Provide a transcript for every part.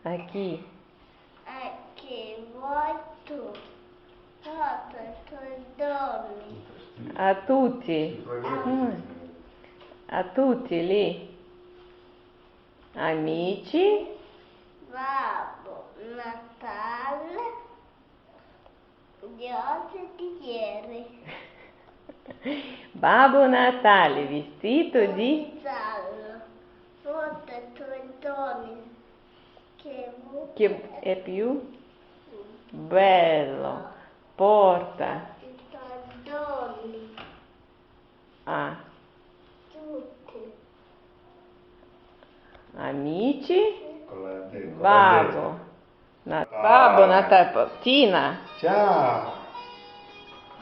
A chi? A chi vuoi tu? Cosa tu doni? A tutti. A tutti lì. Amici. Babbo Natale di oggi e di ieri. Babbo Natale vestito di... Giallo. Porta i tuoi doni. Che è più bello. Porta I tuoi doni. a Tutti. amici. Babbo. Babbo Natale. Tina, Ciao.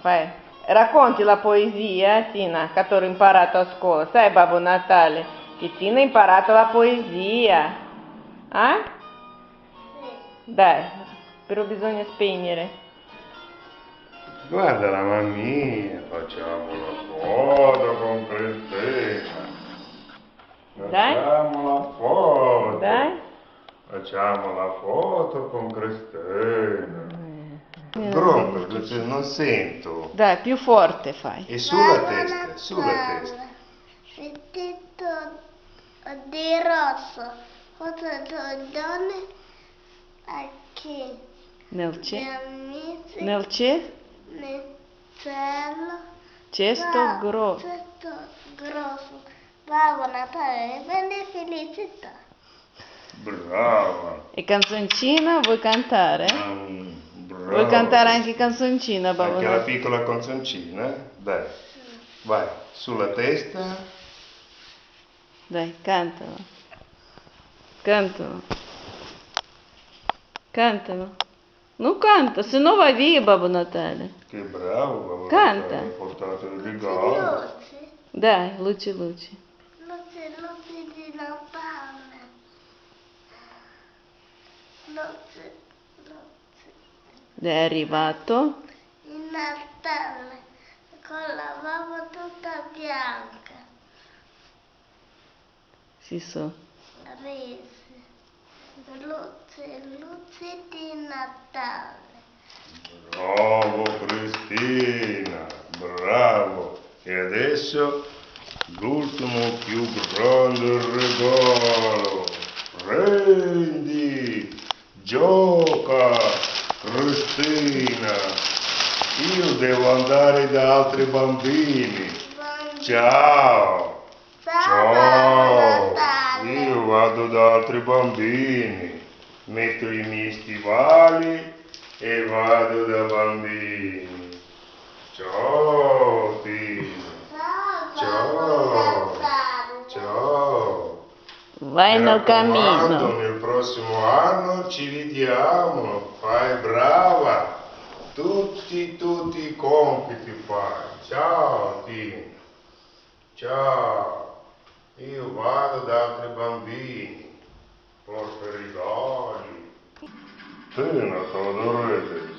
vai. Racconti la poesia, Tina, che ho imparato a scuola. Sai, Babbo Natale, che Tina ha imparato la poesia. Eh? Sì. Dai, però bisogna spegnere. Guarda la mammina, facciamo la foto con Cristina. Dai. Facciamo la foto. Dai. Facciamo la foto con Cristina. Gronco, non sento. Dai, più forte fai. E sulla testa, sulla testa. Vestito di rosso. Cosa tu doni a chi? Nel Gli cielo. amici. Nel cielo. Nel cielo. Cesto grosso. Cesto grosso. Babbo Natale, prendi felicità. Brava. E canzoncina vuoi cantare? Brava. Vuoi cantare anche canzoncina, Babbo Anche la Natale? piccola canzoncina? Dai, vai, sulla testa. Dai, cantalo. Cantalo. Cantalo. Non canta, se no vai via, Babbo Natale. Che bravo, Babbo Canta. Natale, hai portato il regalo. Luci. Dai, luci, luci. Luci di Natale. Luci. È arrivato. Il Natale. Con la bava tutta bianca. Si so. Risi. Luci di Natale. Bravo Cristina, bravo. E adesso l'ultimo più grande regalo. Prendi, gioca, Cristina. Io devo andare da altri bambini. Ciao. Ciao, Ciao. Natale. Io vado da altri bambini. Metto i miei stivali e vado da bambini. Ciao Tina. Ciao. Ciao. Vai Mi nel raccomando, cammino. nel prossimo anno ci vediamo. Fai brava. Tutti i compiti fai. Ciao Tina. Ciao. Io vado da altri bambini. Porto i regali. Tina, Teodoretes.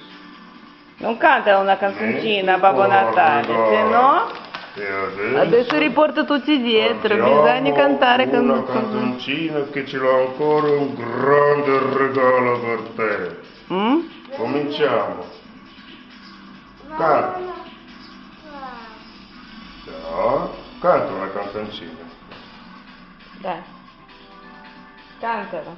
Non canta una canzoncina, Babbo Natale, se no E adesso riporta tutti dietro, bisogna cantare una canzoncina. canzoncina che ce l'ho ancora un grande regalo per te. Cominciamo. Canta. Ciao. Canta una canzoncina. Dai, cantala.